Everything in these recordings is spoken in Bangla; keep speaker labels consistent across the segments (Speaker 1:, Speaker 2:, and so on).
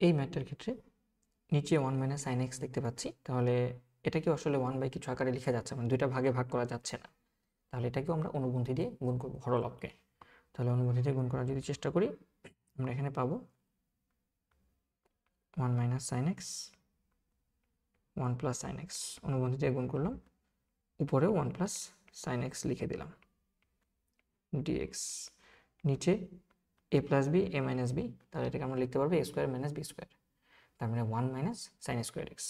Speaker 1: এই ম্যাথটার ক্ষেত্রে নিচে 1 মাইনাস সাইন এক্স দেখতে পাচ্ছি, তাহলে এটাকেও আসলে 1 বাই কিছু আকারে লেখা যাচ্ছে, মানে দুইটা ভাগে ভাগ করা যাচ্ছে না, তাহলে এটাকেও আমরা অনুবন্ধী দিয়ে গুণ করবো হরলবকে। তাহলে অনুবন্ধী দিয়ে গুণ করার যদি চেষ্টা করি, আমরা এখানে পাবো 1 minus sine x 1 plus sine x, অনুবন্ধী দিয়ে গুণ করলাম, উপরেও 1 প্লাস সাইন এক্স লিখে দিলাম ডিএক্স, নিচে এ plus B A minus B, তাহলে এটাকে আমরা লিখতে পারবো এ স্কোয়ার মাইনাস বি স্কোয়ার, তার মানে 1 মাইনাস সাইন স্কোয়ার এক্স।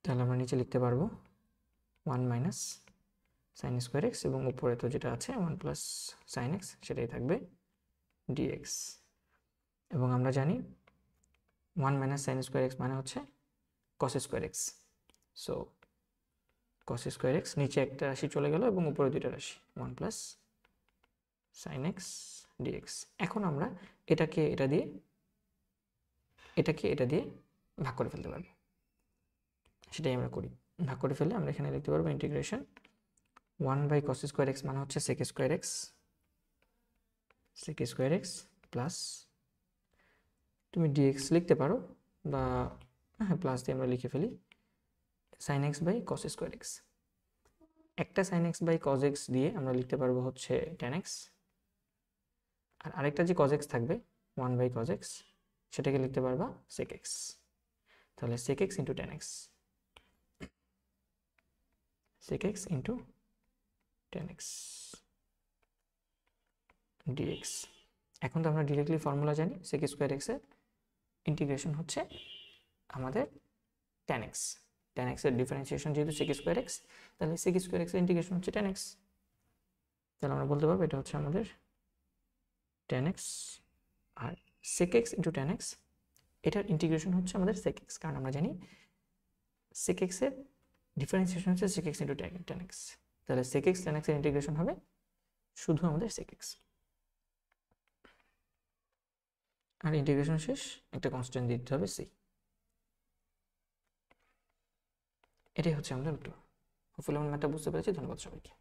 Speaker 1: তাহলে আমরা নিচে লিখতে পারবো 1 মাইনাস সাইন স্কোয়ার এক্স, এবং উপরে তো যেটা আছে 1 প্লাস সাইন এক্স সেটাই থাকবে ডিএক্স। এবং আমরা জানি 1 মাইনাস সাইন স্কোয়ার এক্স মানে হচ্ছে কস স্কোয়ার এক্স, সো কস স্কোয়ার এক্স, নিচে একটা রাশি চলে গেল এবং উপরে দুইটা রাশি 1 প্লাস সাইন এক্স ডিএক্স। এখন আমরা এটাকে এটা দিয়ে ভাগ করে ফেলতে পারবো, সেটাই আমরা করি। ভাগ করে ফেলে আমরা এখানে লিখতে পারবো integration 1 by cos square x মানে হচ্ছে সেক স্কোয়ার এক্স প্লাস, তুমি ডিএক্স লিখতে পারো, বা হ্যাঁ প্লাস দিয়ে আমরা লিখে ফেলি sine x by cos square x. একটা sine x by cos x দিয়ে আমরা লিখতে পারবো হচ্ছে ট্যান এক্স, আর আরেকটা যে কজ এক্স থাকবে 1 বাই কজ এক্স, সেটাকে লিখতে পারবা সেক এক্স। তাহলে sec x into tan x, sec x into tan x dx। এখন তো আমরা ডিরেক্টলি ফর্মুলা জানি, sec স্কোয়ার এক্স এর ইন্টিগ্রেশন হচ্ছে আমাদের tan x, tan x এর ডিফারেন্সিয়েশন যেহেতু sec স্কোয়ার এক্স, তাহলে sec স্কোয়ার এক্স এর ইন্টিগ্রেশন হচ্ছে tan x। তাহলে আমরা বলতে পারবো এটা হচ্ছে আমাদের tan x, আর sec x into tan x এটার ইন্টিগ্রেশন হচ্ছে আমাদের sec x, কারণ আমরা জানি sec x এর ডিফারেন্সিয়েশন হচ্ছে sec x into tan x, তাহলে sec x tan x এর ইন্টিগ্রেশন হবে শুধু আমাদের sec x, আর ইন্টিগ্রেশন শেষ, একটা কনস্ট্যান্ট দিতে হবে c। এটাই হচ্ছে আমাদের উত্তর। হোপফুলি আমরা ম্যাথটা বুঝতে পেরেছি। ধন্যবাদ সবাইকে।